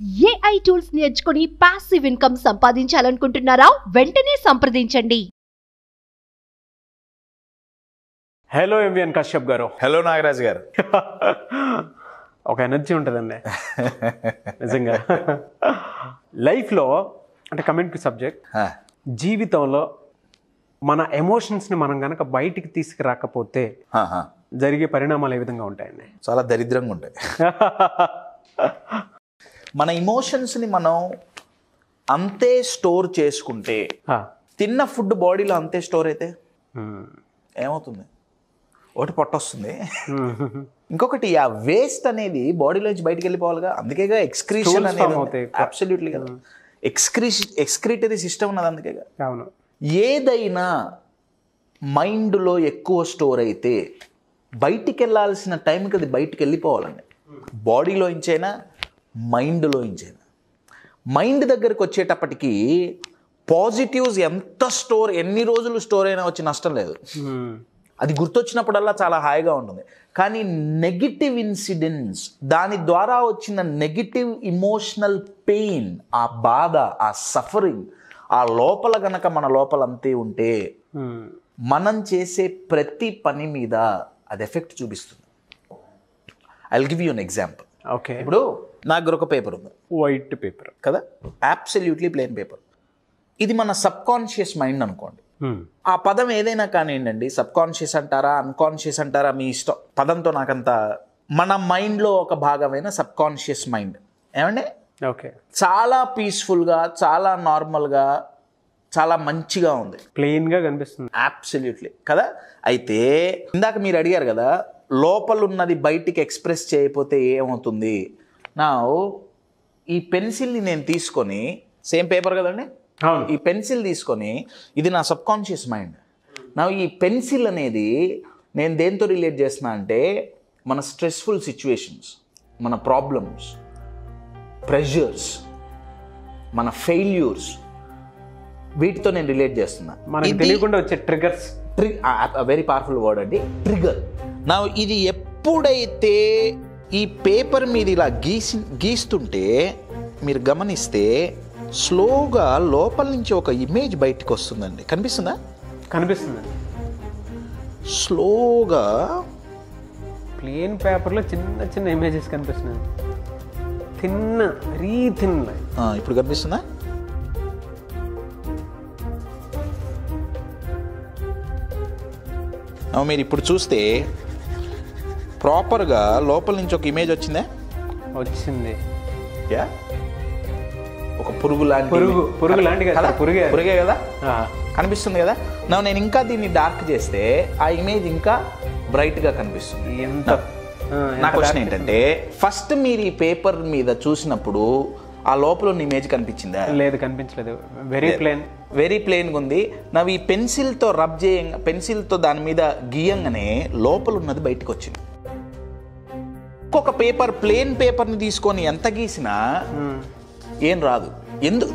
AI tools నేర్చుకుని passive income సంపాదించాలనుకుంటున్నారా? వెంటనే సంప్రదించండి. హలో ఎంవిఎన్ కశ్యప్ గారు. హలో నాగరాజ్ గారు. ఒక ఎనర్జీ ఉంటుందండి నిజంగా లైఫ్లో. అంటే కమింగ్ టు సబ్జెక్ట్, జీవితంలో మన ఎమోషన్స్ని మనం కనుక బయటికి తీసుకురాకపోతే జరిగే పరిణామాలు ఏ విధంగా ఉంటాయండి? చాలా దరిద్రంగా ఉంటాయి. మన ఇమోషన్స్ని మనం అంతే స్టోర్ చేసుకుంటే, తిన్న ఫుడ్ బాడీలో అంతే స్టోర్ అయితే ఏమవుతుంది? ఒకటి పొట్టొస్తుంది, ఇంకొకటి ఆ వేస్ట్ అనేది బాడీలోంచి బయటికి వెళ్ళిపోవాలిగా. అందుకేగా ఎక్స్క్రీషన్ అనేది అబ్సల్యూట్లీ కదా, ఎక్స్క్రీటరీ సిస్టమ్ ఉన్నది అందుకేగా. అవును. ఏదైనా మైండ్లో ఎక్కువ స్టోర్ అయితే బయటికి వెళ్ళాల్సిన టైంకి అది బయటికి వెళ్ళిపోవాలండి. బాడీలోంచైనా మైండ్లోంచైనా. మైండ్ దగ్గరికి వచ్చేటప్పటికి పాజిటివ్స్ ఎంత స్టోర్, ఎన్ని రోజులు స్టోర్ అయినా వచ్చి నష్టం లేదు. అది గుర్తొచ్చినప్పుడల్లా చాలా హాయిగా ఉంటుంది. కానీ నెగిటివ్ ఇన్సిడెంట్స్, దాని ద్వారా వచ్చిన నెగిటివ్ ఇమోషనల్ పెయిన్, ఆ బాధ, ఆ సఫరింగ్ ఆ లోపల గనక మన లోపల అంతే ఉంటే మనం చేసే ప్రతి పని మీద అది ఎఫెక్ట్ చూపిస్తుంది. I will give you an example. Okay. ఇప్పుడు నా దగ్గర ఒక పేపర్ ఉంది, వైట్ పేపర్ కదా, అబ్సల్యూట్లీ ప్లెయిన్ పేపర్. ఇది మన సబ్ కాన్షియస్ మైండ్ అనుకోండి. ఆ పదం ఏదైనా కానివ్వండి, సబ్ కాన్షియస్ అంటారా, అన్కాన్షియస్ అంటారా, మీ ఇష్టం. పదంతో నాకంత, మన మైండ్లో ఒక భాగమైన సబ్ కాన్షియస్ మైండ్ ఏమండి, ఓకే, చాలా పీస్ఫుల్గా, చాలా నార్మల్గా, చాలా మంచిగా ఉంది, ప్లెయిన్గా కనిపిస్తుంది. అబ్సల్యూట్లీ కదా. అయితే ఇందాక మీరు అడిగారు కదా, లోపల ఉన్నది బయటికి ఎక్స్ప్రెస్ చేయకపోతే ఏమవుతుంది. నా ఈ పెన్సిల్ని నేను తీసుకొని, సేమ్ పేపర్ కదండి, ఈ పెన్సిల్ తీసుకొని, ఇది నా సబ్ కాన్షియస్ మైండ్. నా ఈ పెన్సిల్ అనేది నేను దేంతో రిలేట్ చేస్తున్నా అంటే, మన స్ట్రెస్ఫుల్ సిచ్యువేషన్స్, మన ప్రాబ్లమ్స్, ప్రెషర్స్, మన ఫెయిల్యూర్స్, వీటితో నేను రిలేట్ చేస్తున్నా. మనకి తెలియకుండా వచ్చే ట్రిగర్స్. వెరీ పవర్ఫుల్ వర్డ్ అండి, ట్రిగర్. నా ఇది ఎప్పుడైతే ఈ పేపర్ మీద ఇలా గీస్తుంటే మీరు గమనిస్తే స్లోగా లోపల నుంచి ఒక ఇమేజ్ బయటకు వస్తుందండి. కనిపిస్తుందా? కనిపిస్తుంది. స్లోగా ప్లెయిన్ పేపర్లో చిన్న చిన్న ఇమేజెస్ కనిపిస్తున్నాయి, థిన్, వెరీ థిన్. ఇప్పుడు కనిపిస్తుందా? మీరు ఇప్పుడు చూస్తే ప్రాపర్గా లోపల నుంచి ఒక ఇమేజ్ వచ్చిందా? వచ్చింది. యా, ఒక పురుగు లాంటి, పురుగు లాంటి కదా, పురుగే కదా, కనిపిస్తుంది కదా. నేను ఇంకా దీన్ని డార్క్ చేస్తే ఆ ఇమేజ్ ఇంకా బ్రైట్గా కనిపిస్తుంది. నా క్వశ్చన్ ఏంటంటే, ఫస్ట్ మీరు ఈ పేపర్ మీద చూసినప్పుడు ఆ లోపల ఉన్న ఇమేజ్ కనిపించిందా? లేదు, కనిపించలేదు. వెరీ ప్లెయిన్గా ఉంది. ఈ పెన్సిల్తో రబ్ పెన్సిల్తో దాని మీద గీయంగానే లోపల ఉన్నది బయటకు వచ్చింది. ఇంకొక పేపర్, ప్లెయిన్ పేపర్ని తీసుకొని ఎంత గీసినా ఏం రాదు.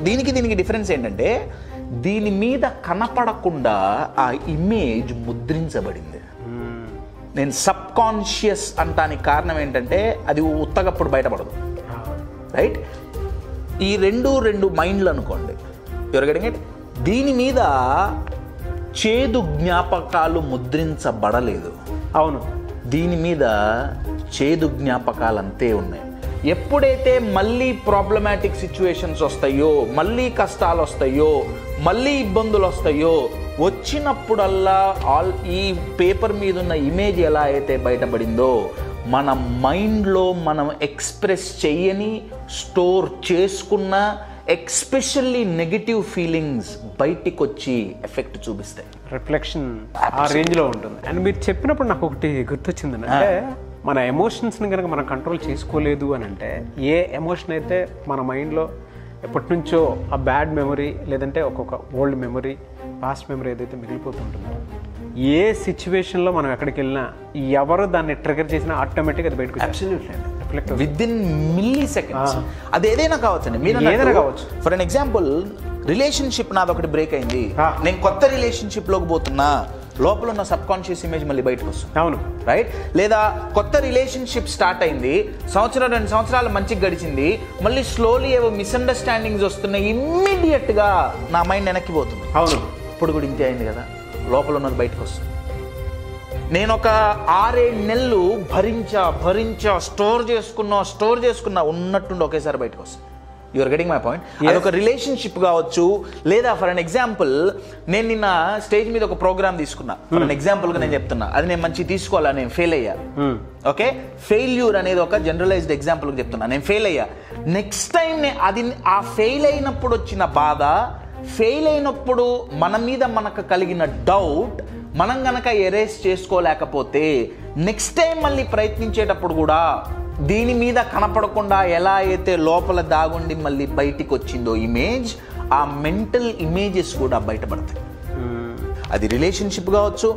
దీనికి డిఫరెన్స్ ఏంటంటే, దీని మీద కనపడకుండా ఆ ఇమేజ్ ముద్రించబడింది. నేను సబ్ కాన్షియస్ అంటానికి కారణం ఏంటంటే, అది ఉత్తగప్పుడు బయటపడదు. రైట్? ఈ రెండు మైండ్లు అనుకోండి, యువర్ గెటింగ్ ఇట్. దీని మీద చేదు జ్ఞాపకాలు ముద్రించబడలేదు. అవును, దీని మీద చేదు జ్ఞాపకాలు అంతే ఉన్నాయి. ఎప్పుడైతే మళ్ళీ ప్రాబ్లమాటిక్ సిచ్యువేషన్స్ వస్తాయో, మళ్ళీ కష్టాలు వస్తాయో, మళ్ళీ ఇబ్బందులు వస్తాయో, వచ్చినప్పుడల్లా ఈ పేపర్ మీద ఉన్న ఇమేజ్ ఎలా అయితే బయటపడిందో, మన మైండ్లో మనం ఎక్స్ప్రెస్ చేయని, స్టోర్ చేసుకున్న ఎక్స్పెషల్లీ నెగిటివ్ ఫీలింగ్స్ బయటికి వచ్చి ఎఫెక్ట్ చూపిస్తాయి. రిఫ్లెక్షన్ ఆ రేంజ్లో ఉంటుంది. అండ్ మీరు చెప్పినప్పుడు నాకు ఒకటి గుర్తొచ్చింది, అంటే మన ఎమోషన్స్ని కనుక మనం కంట్రోల్ చేసుకోలేదు అని అంటే, ఏ ఎమోషన్ అయితే మన మైండ్లో ఎప్పటి నుంచో ఆ బ్యాడ్ మెమరీ, లేదంటే ఒక్కొక్క ఓల్డ్ మెమరీ, పాస్ట్ మెమరీ ఏదైతే మిగిలిపోతుంటుందో, ఏ సిచ్యువేషన్లో మనం ఎక్కడికి వెళ్ళినా, ఎవరు దాన్ని ట్రిగర్ చేసినా ఆటోమేటిక్గా అది బయటకు absolutely within milliseconds. అది ఏదైనా కావచ్చండి, మీరు ఏదైనా కావచ్చు. ఫర్ అన్ ఎగ్జాంపుల్, రిలేషన్షిప్ నాదొకటి బ్రేక్ అయింది, నేను కొత్త రిలేషన్షిప్లోకి పోతున్నా, లోపల ఉన్న సబ్ కాన్షియస్ ఇమేజ్ మళ్ళీ బయటకు వస్తుంది. అవును, రైట్? లేదా కొత్త రిలేషన్షిప్ స్టార్ట్ అయింది, 2 సంవత్సరాలు మంచిగా గడిచింది, మళ్ళీ స్లోలీ ఏవో మిస్అండర్స్టాండింగ్స్ వస్తున్నాయి, ఇమ్మీడియట్గా నా మైండ్ వెనక్కి పోతుంది. అవును, ఇప్పుడు కూడా ఇంతే అయింది కదా, లోపల ఉన్నది బయటకు వస్తుంది. నేను ఒక 6-7 నెలలు భరించా స్టోర్ చేసుకున్నా ఉన్నట్టుండి ఒకేసారి బయటకు వస్తుంది. You are getting my point? అదొక రిలేషన్షిప్ కావచ్చు, లేదా ఫర్ అన్ ఎగ్జాంపుల్ నేను నిన్న స్టేజ్ మీద ఒక ప్రోగ్రామ్ తీసుకున్నా, ఫర్ అన్ ఎగ్జాంపుల్గా నేను చెప్తున్నా, అది నేను మంచి తీసుకోవాలా, నేను ఫెయిల్ అయ్యా. ఓకే, ఫెయిల్యూర్ అనేది ఒక జనరలైజ్డ్ ఎగ్జాంపుల్గా చెప్తున్నా, నేను ఫెయిల్ అయ్యా. నెక్స్ట్ టైం ఆ ఫెయిల్ అయినప్పుడు వచ్చిన బాధ, ఫెయిల్ అయినప్పుడు మన మీద మనకు కలిగిన డౌట్ మనం గనక ఎరేస్ చేసుకోలేకపోతే నెక్స్ట్ టైం మళ్ళీ ప్రయత్నించేటప్పుడు కూడా దీని మీద కనపడకుండా ఎలా అయితే లోపల దాగుండి మళ్ళీ బయటికి వచ్చిందో ఇమేజ్, ఆ మెంటల్ ఇమేజెస్ కూడా బయటపడతాయి. అది రిలేషన్షిప్ కావచ్చు,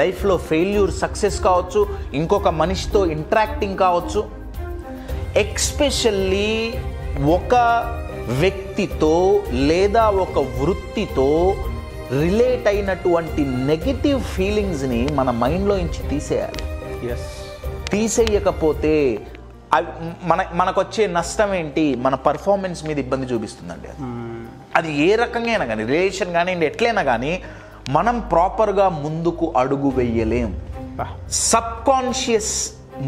లైఫ్లో ఫెయిల్యూర్ సక్సెస్ కావచ్చు, ఇంకొక మనిషితో ఇంటరాక్టింగ్ కావచ్చు. ఎక్స్పెషల్లీ ఒక వ్యక్తితో లేదా ఒక వృత్తితో రిలేట్ అయినటువంటి నెగటివ్ ఫీలింగ్స్ని మన మైండ్లో నుంచి తీసేయాలి. తీసేయకపోతే మనకు వచ్చే నష్టం ఏంటి? మన పర్ఫార్మెన్స్ మీద ఇబ్బంది చూపిస్తుందండి. అది ఏ రకంగా అయినా కానీ, రిలేషన్ కానీ ఎట్లయినా కానీ మనం ప్రాపర్గా ముందుకు అడుగు వెయ్యలేం. సబ్ కాన్షియస్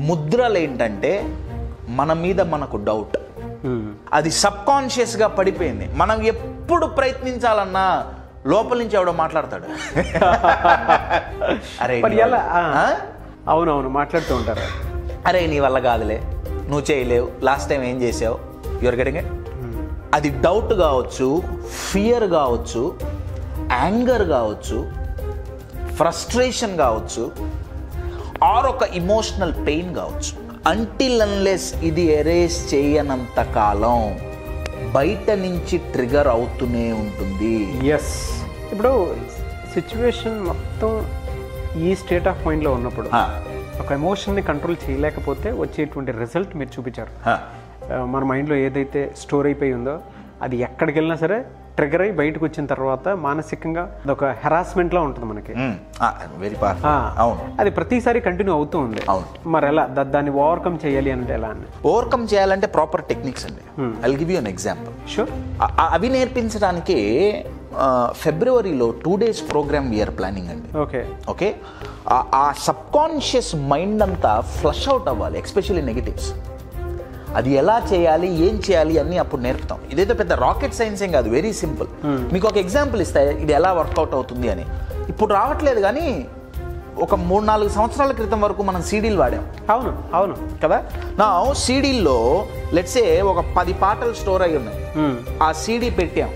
ముద్రలు ఏంటంటే మన మీద మనకు డౌట్, అది సబ్ కాన్షియస్గా పడిపోయింది. మనం ఎప్పుడు ప్రయత్నించాలన్నా లోపల నుంచి ఎవడో మాట్లాడతాడు, అరే అవునవును మాట్లాడుతూ ఉంటారు, అరే నీ వల్ల కాదులే, నువ్వు చేయలేవు, లాస్ట్ టైం ఏం చేసావు, యువర్ గెటింగ్ ఇట్. అది డౌట్ కావచ్చు, ఫియర్ కావచ్చు, యాంగర్ కావచ్చు, ఫ్రస్ట్రేషన్ కావచ్చు, ఆర్ ఒక ఇమోషనల్ పెయిన్ కావచ్చు. అంటిల్ అన్లెస్ ఇది ఎరేస్ చేయనంత కాలం బయట నుంచి ట్రిగర్ అవుతూనే ఉంటుంది. ఎస్, ఇప్పుడు సిచ్యువేషన్ మొత్తం ఈ స్టేట్ ఆఫ్ మైండ్లో ఉన్నప్పుడు ఒక ఎమోషన్ని కంట్రోల్ చేయలేకపోతే వచ్చేటువంటి రిజల్ట్ మీరు చూపించారు. మన మైండ్లో ఏదైతే స్టోర్ అయిపోయి ఉందో అది ఎక్కడికి వెళ్ళినా సరే ట్రిగర్ అయ్యి బయటకు వచ్చిన తర్వాత మానసికంగా అదొక హెరాస్మెంట్లా ఉంటుంది మనకి. వెరీ అవును, అది ప్రతిసారి కంటిన్యూ అవుతూ ఉంది. అవును, మరి ఎలా దాన్ని ఓవర్కమ్ చేయాలి అంటే ఎలా అని? ఓవర్కమ్ చేయాలంటే ప్రాపర్ టెక్నిక్స్ అండి. I'll give you an example. Sure. అవి నేర్పించడానికి ఫిబ్రవరిలో 2 days ప్రోగ్రామ్ వీఆర్ ప్లానింగ్ అండి. ఓకే, ఆ సబ్ కాన్షియస్ మైండ్ అంతా ఫ్లష్ అవుట్ అవ్వాలి, ఎస్పెషల్లీ నెగటివ్స్. అది ఎలా చేయాలి, ఏం చేయాలి అన్నీ అప్పుడు నేర్పుతాం. ఇదైతే పెద్ద రాకెట్ సైన్స్ ఏం కాదు, వెరీ సింపుల్. మీకు ఒక ఎగ్జాంపుల్ ఇస్తాయి ఇది ఎలా వర్కౌట్ అవుతుంది అని. ఇప్పుడు రావట్లేదు కానీ ఒక 3-4 సంవత్సరాల క్రితం వరకు మనం సీడీలు వాడాం. అవును అవును కదా. నా సీడీల్లో లెట్సే ఒక 10 పాటలు స్టోర్ అయ్యి ఉన్నాయి, ఆ సీడీ పెట్టాం,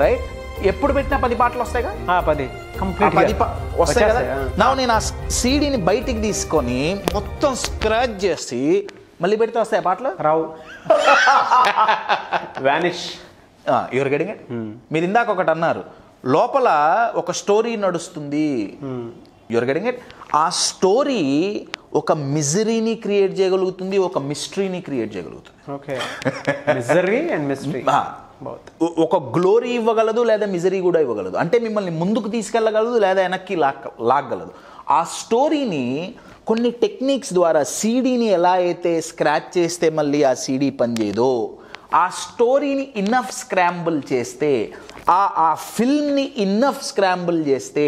రైట్? ఎప్పుడు పెట్టినా 10 పాటలు వస్తాయిగా, 10 వస్తాయి కదా. నా నేను ఆ సీడీని బయటికి తీసుకొని మొత్తం స్క్రాచ్ చేసి మళ్ళీ పెడితే వస్తాయి పాటలు? రావు, వానిష్. Your getting it? మీరు ఇందాక ఒకటి అన్నారు, లోపల ఒక స్టోరీ నడుస్తుంది, యువర్ గెటింగ్ ఇట్? ఆ స్టోరీ ఒక మిజరీని క్రియేట్ చేయగలుగుతుంది, ఒక మిస్టరీని క్రియేట్ చేయగలుగుతుంది. Okay, misery and mystery. ఒక గ్లోరీ ఇవ్వగలదు లేదా మిజరీ కూడా ఇవ్వగలదు. అంటే మిమ్మల్ని ముందుకు తీసుకెళ్ళగలదు లేదా వెనక్కి లాగగలదు. ఆ స్టోరీని కొన్ని టెక్నిక్స్ ద్వారా సీడీని ఎలా అయితే స్క్రాచ్ చేస్తే మళ్ళీ ఆ సీడీ పనిచేయదో, ఆ స్టోరీని ఇన్నఫ్ స్క్రాంబుల్ చేస్తే, ఆ ఫిల్మ్ని ఇన్నఫ్ స్క్రాంబుల్ చేస్తే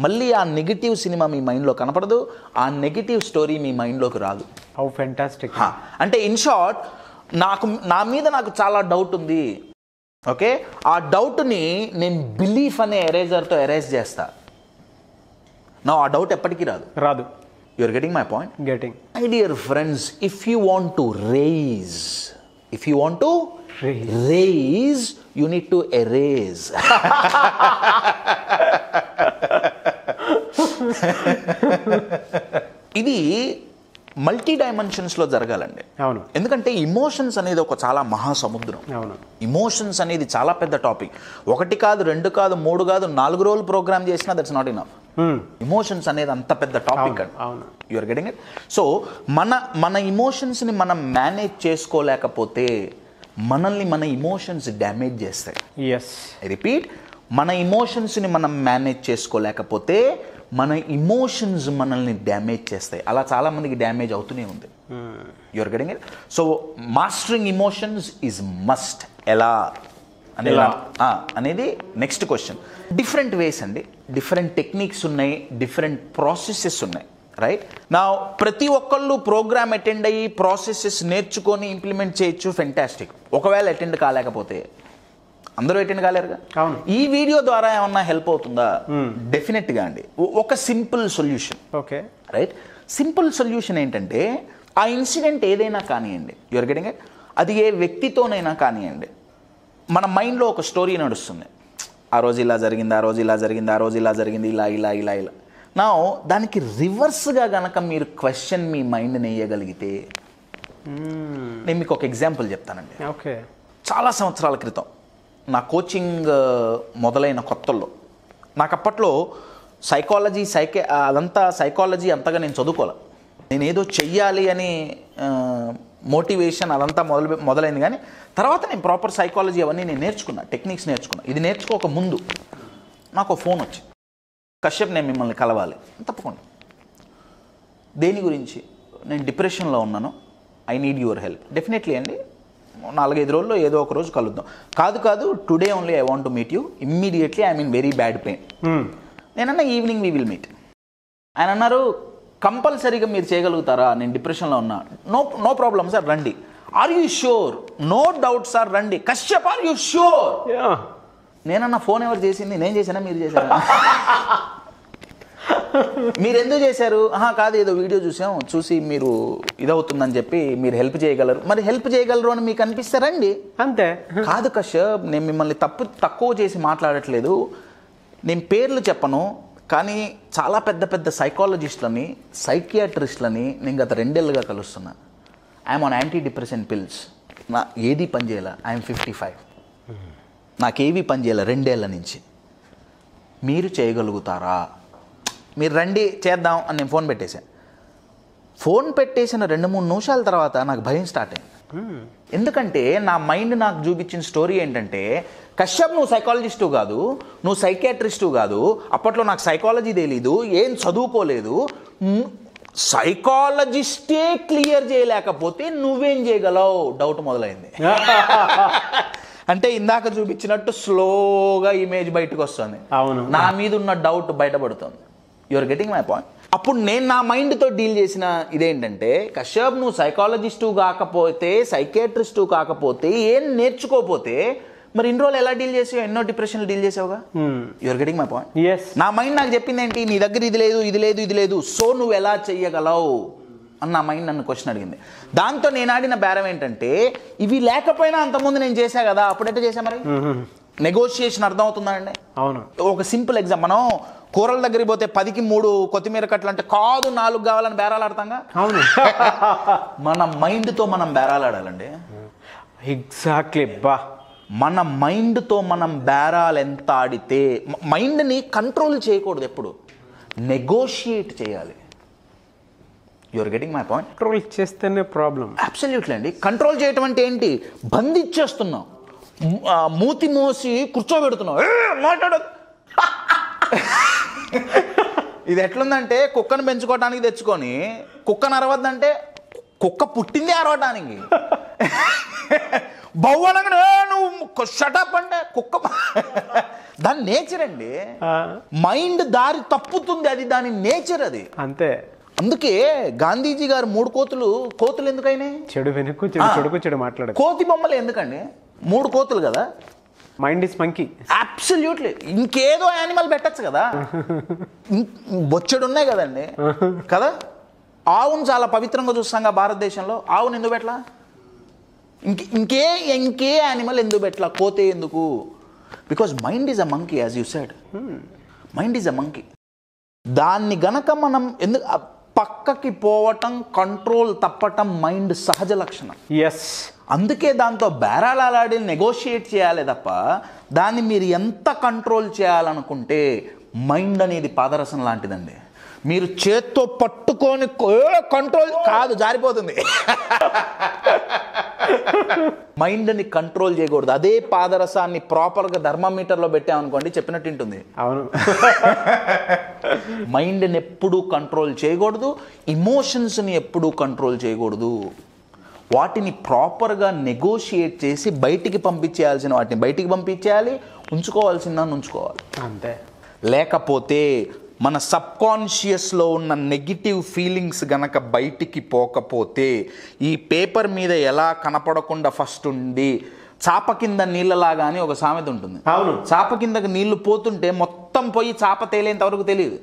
మళ్ళీ ఆ నెగిటివ్ సినిమా మీ మైండ్లో కనపడదు, ఆ నెగిటివ్ స్టోరీ మీ మైండ్లోకి రాదు. How fantastic. అంటే ఇన్ షార్ట్, నా మీద నాకు చాలా డౌట్ ఉంది, ఓకే, ఆ డౌట్ని నేను బిలీఫ్ అనే ఎరేజర్తో ఎరేజ్ చేస్తా. నా ఆ డౌట్ ఎప్పటికీ రాదు. You are getting my point? Getting. My dear friends, if you want to raise, you need to erase. ఇది మల్టీ డైమెన్షన్స్లో జరగాలండి. అవును, ఎందుకంటే ఇమోషన్స్ అనేది ఒక చాలా మహాసముద్రం. అవును, ఇమోషన్స్ అనేది చాలా పెద్ద టాపిక్. 1 కాదు, 2 కాదు, 3 కాదు, 4 రోజులు ప్రోగ్రామ్ చేసినా దట్స్ నాట్ ఇనఫ్. ఇమోషన్స్ అనేది అంత పెద్ద టాపిక్ అండి. అవును, you are getting it? So మన ఇమోషన్స్ని మనం మేనేజ్ చేసుకోలేకపోతే మనల్ని మన ఇమోషన్స్ డ్యామేజ్ చేస్తాయి. ఎస్, రిపీట్, మన ఇమోషన్స్ని మనం మేనేజ్ చేసుకోలేకపోతే మన ఇమోషన్స్ మనల్ని డ్యామేజ్ చేస్తాయి. అలా చాలామందికి డ్యామేజ్ అవుతూనే ఉంది. Your getting it. So mastering emotions is must. ఎలా అనేది నెక్స్ట్ క్వశ్చన్. డిఫరెంట్ వేస్ అండి, డిఫరెంట్ టెక్నిక్స్ ఉన్నాయి, డిఫరెంట్ ప్రాసెసెస్ ఉన్నాయి. రైట్ నా ప్రతి ఒక్కళ్ళు ప్రోగ్రామ్ అటెండ్ అయ్యి ప్రాసెసెస్ నేర్చుకొని ఇంప్లిమెంట్ చేయొచ్చు, ఫెంటాస్టిక్. ఒకవేళ అటెండ్ కాలేకపోతే, అందరూ అటెండ్ కాలేరుగా, ఈ వీడియో ద్వారా ఏమన్నా హెల్ప్ అవుతుందా? డెఫినెట్గా అండి. ఒక simple solution. Okay, right. Simple solution ఏంటంటే, ఆ ఇన్సిడెంట్ ఏదైనా కానివ్వండి, యువర్ గెటింగ్ ఇట్, అది ఏ వ్యక్తితోనైనా కానివ్వండి, మన మైండ్లో ఒక స్టోరీ నడుస్తుంది. ఆ రోజు ఇలా జరిగింది, ఆ రోజు ఇలా జరిగింది, ఆ రోజు ఇలా జరిగింది, ఇలా ఇలా ఇలా ఇలా. నా దానికి రివర్స్గా గనక మీరు క్వశ్చన్ మీ మైండ్ని వేయగలిగితే, నేను మీకు ఒక ఎగ్జాంపుల్ చెప్తానండి. ఓకే. చాలా సంవత్సరాల క్రితం నా కోచింగ్ మొదలైన కొత్తల్లో, నాకు అప్పట్లో సైకాలజీ అదంతా సైకాలజీ అంతగా నేను చదువుకోలే. నేను ఏదో చెయ్యాలి అని మోటివేషన్ అదంతా మొదలైంది. కానీ తర్వాత నేను ప్రాపర్ సైకాలజీ అవన్నీ నేను నేర్చుకున్నా, టెక్నిక్స్ నేర్చుకున్నా. ఇది నేర్చుకోక ముందు నాకు ఫోన్ వచ్చింది, కశ్యప్ నేను మిమ్మల్ని కలవాలి. తప్పకుండా. దేని గురించి? నేను డిప్రెషన్లో ఉన్నాను, I need your help. Definitely అండి, 4-5 రోజుల్లో ఏదో ఒక రోజు కలుద్దాం. కాదు today only I want to meet you immediately, I mean very bad pain. నేనన్నా ఈవినింగ్ వీ విల్ మీట్. ఆయన అన్నారు, కంపల్సరీగా మీరు చేయగలుగుతారా? నేను డిప్రెషన్లో ఉన్నా. నో ప్రాబ్లం సార్, రండి. Are you sure? No doubt sir, రండి. Kashyap, are you sure? నేనన్నా ఫోన్ ఎవరు చేసింది? నేను చేశానా, మీరు చేశారా? మీరు ఎందుకు చేశారు? కాదు, ఏదో వీడియో చూసి మీరు ఇదవుతుందని చెప్పి మీరు హెల్ప్ చేయగలరు. మరి హెల్ప్ చేయగలరు అని మీకు అనిపిస్తారండి, అంతే. కాదు కశ్యప్, నేను మిమ్మల్ని తక్కువ చేసి మాట్లాడట్లేదు. నేను పేర్లు చెప్పను, కానీ చాలా పెద్ద పెద్ద సైకాలజిస్టులని, సైకియాట్రిస్టులని నేను గత 2 ఏళ్ళుగా కలుస్తున్నా. I'm on anti depression pills. నా ఏది పని చేయాల. ఐఎమ్ 55. నాకేవి పని చేయాలి 2 ఏళ్ళ నుంచి. మీరు చేయగలుగుతారా? మీరు రండి చేద్దాం అని నేను ఫోన్ పెట్టేశాను. ఫోన్ పెట్టేసిన 2-3 నిమిషాల తర్వాత నాకు భయం స్టార్ట్ అయింది. ఎందుకంటే నా మైండ్ నాకు చూపించిన స్టోరీ ఏంటంటే, కశ్యప్ నువ్వు సైకాలజిస్టు కాదు, నువ్వు సైకియాట్రిస్టు కాదు, అప్పట్లో నాకు సైకాలజీ తెలీదు, ఏం చదువుకోలేదు, సైకాలజిస్టే క్లియర్ చేయలేకపోతే నువ్వేం చేయగలవు? డౌట్ మొదలైంది. అంటే ఇందాక చూపించినట్టు స్లోగా ఇమేజ్ బయటకు వస్తుంది. అవును, నా మీద ఉన్న డౌట్ బయటపడుతుంది. Your getting my point. అప్పుడు నేను నా మైండ్తో డీల్ చేసిన ఇదేంటంటే, కశ్యప్ నువ్వు సైకాలజిస్టు కాకపోతే, సైకియాట్రిస్టు కాకపోతే, ఏం నేర్చుకోకపోతే మరి ఇన్ని రోజులు ఎలా డీల్ చేసావు? ఎన్నో డిప్రెషన్లు డీల్ చేసావుగా. Your getting my point. నా మైండ్ నాకు చెప్పింది ఏంటి? నీ దగ్గర ఇది లేదు, ఇది లేదు, ఇది లేదు, సో నువ్వు ఎలా చెయ్యగలవు అని నా మైండ్ నన్ను క్వశ్చన్ అడిగింది. దాంతో నేను ఆడిన బేరం ఏంటంటే, ఇవి లేకపోయినా అంతకుముందు నేను చేశా కదా, అప్పుడైతే చేశా. మరి నెగోషియేషన్ అర్థం అవుతుందా అండి? అవును. ఒక సింపుల్ ఎగ్జాంపుల్, మనం కూరల దగ్గరికి పోతే 10కి 3 కొత్తిమీర కట్టలు అంటే, కాదు 4 కావాలని బేరాలు ఆడతాంగా. అవును. మన మైండ్తో మనం బేరాలు ఆడాలండి. ఎగ్జాక్ట్లీ. బా, మన మైండ్తో మనం బేరాలు ఎంత ఆడితే, మైండ్ని కంట్రోల్ చేయకూడదు, ఎప్పుడు నెగోషియేట్ చేయాలి. Your getting my point. Control చేస్తేనే ప్రాబ్లం. అబ్సల్యూట్లీ అండి. కంట్రోల్ చేయటం అంటే ఏంటి? బంధించేస్తున్నాం, మూతి మోసి కూర్చోబెడుతున్నాం, మాట్లాడదు. ఇది ఎట్లుందంటే, కుక్కను పెంచుకోవడానికి తెచ్చుకొని కుక్కను అరవద్దంటే, కుక్క పుట్టింది అరవడానికి. బవ్వనగా నువ్వు షటప్ అంటే కుక్క, దాని నేచర్ అండి. మైండ్ దారి తప్పుతుంది, అది దాని నేచర్, అది అంతే. అందుకే గాంధీజీ గారు 3 కోతులు ఎందుకైనాయి? చెడు వెనుక చెడు మాట్లాడు. కోతి బొమ్మలు ఎందుకండి? 3 కోతులు కదా. Mind is monkey. అబ్సల్యూట్లీ. ఇంకేదో యానిమల్ పెట్టచ్చు కదా, బొచ్చెడు ఉన్నాయి కదండి కదా. ఆవును చాలా పవిత్రంగా చూస్తాం భారతదేశంలో. ఆవును ఎందుకు పెట్టలా? ఇంకే యానిమల్ ఎందుకు పెట్టలా? కోతే ఎందుకు? Because mind is a monkey, as you said. Mind is a monkey. దాన్ని గనక మనం పక్కకి పోవటం, కంట్రోల్ తప్పటం మైండ్ సహజ లక్షణం. ఎస్. అందుకే దాంతో బేరాలాడి నెగోషియేట్ చేయాలి తప్ప, దాన్ని మీరు ఎంత కంట్రోల్ చేయాలనుకుంటే, మైండ్ అనేది పాదరసం లాంటిదండి. మీరు చేత్తో పట్టుకొని కంట్రోల్ కాదు, జారిపోతుంది. మైండ్ని కంట్రోల్ చేయకూడదు. అదే పాదరసాన్ని ప్రాపర్గా థర్మామీటర్లో పెట్టామనుకోండి చెప్పినట్టు ఉంటుంది. అవును. మైండ్ని ఎప్పుడూ కంట్రోల్ చేయకూడదు, ఇమోషన్స్ని ఎప్పుడూ కంట్రోల్ చేయకూడదు. వాటిని ప్రాపర్గా నెగోషియేట్ చేసి బయటికి పంపించేయాల్సిన వాటిని బయటికి పంపించేయాలి, ఉంచుకోవాల్సిందని ఉంచుకోవాలి. అంతే. లేకపోతే మన సబ్కాన్షియస్లో ఉన్న నెగిటివ్ ఫీలింగ్స్ గనక బయటికి పోకపోతే ఈ పేపర్ మీద ఎలా కనపడకుండా ఫస్ట్ ఉండి చాప కింద నీళ్ళలాగా అని ఒక సామెత ఉంటుంది. అవును. చాప కిందకి నీళ్లు పోతుంటే మొత్తం పోయి చాప తేలేంత వరకు తెలియదు,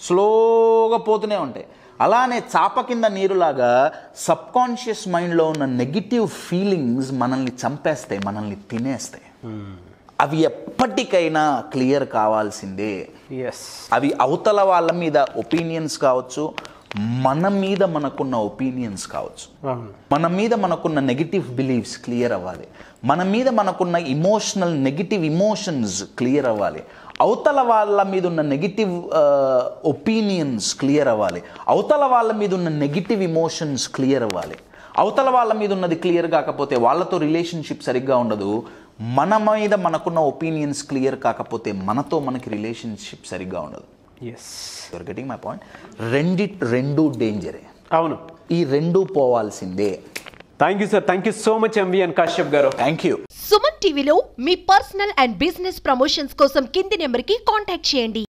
స్లోగా పోతూనే ఉంటాయి. అలానే చాప కింద నీరులాగా సబ్కాన్షియస్ మైండ్లో ఉన్న నెగిటివ్ ఫీలింగ్స్ మనల్ని చంపేస్తాయి, మనల్ని తినేస్తాయి. అవి ఎప్పటికైనా క్లియర్ కావాల్సిందే. అవి అవతల వాళ్ళ మీద ఒపీనియన్స్ కావచ్చు, మన మీద మనకున్న ఒపీనియన్స్ కావచ్చు. మన మీద మనకున్న నెగిటివ్ బిలీఫ్స్ క్లియర్ అవ్వాలి, మన మీద మనకున్న నెగిటివ్ ఇమోషన్స్ క్లియర్ అవ్వాలి, అవతల వాళ్ళ మీద ఉన్న నెగిటివ్ ఒపీనియన్స్ క్లియర్ అవ్వాలి, అవతల వాళ్ళ మీద ఉన్న నెగిటివ్ ఇమోషన్స్ క్లియర్ అవ్వాలి. అవతల వాళ్ళ మీద ఉన్నది క్లియర్ కాకపోతే వాళ్ళతో రిలేషన్షిప్ సరిగ్గా ఉండదు, మన మీద మనకున్న ఒపీనియన్స్ క్లియర్ కాకపోతే మనతో మనకి రిలేషన్షిప్ సరిగ్గా ఉండదు. You're getting my point. రెండు డేంజరే. అవును. ఈ రెండు పోవాల్సిందే. Thank you sir, thank you so much MVN Kashyap garu. Thank you. Suman టీవీలో మీ పర్సనల్ అండ్ బిజినెస్ ప్రమోషన్స్ కోసం కింది నెంబర్కి కాంటాక్ట్ చేయండి.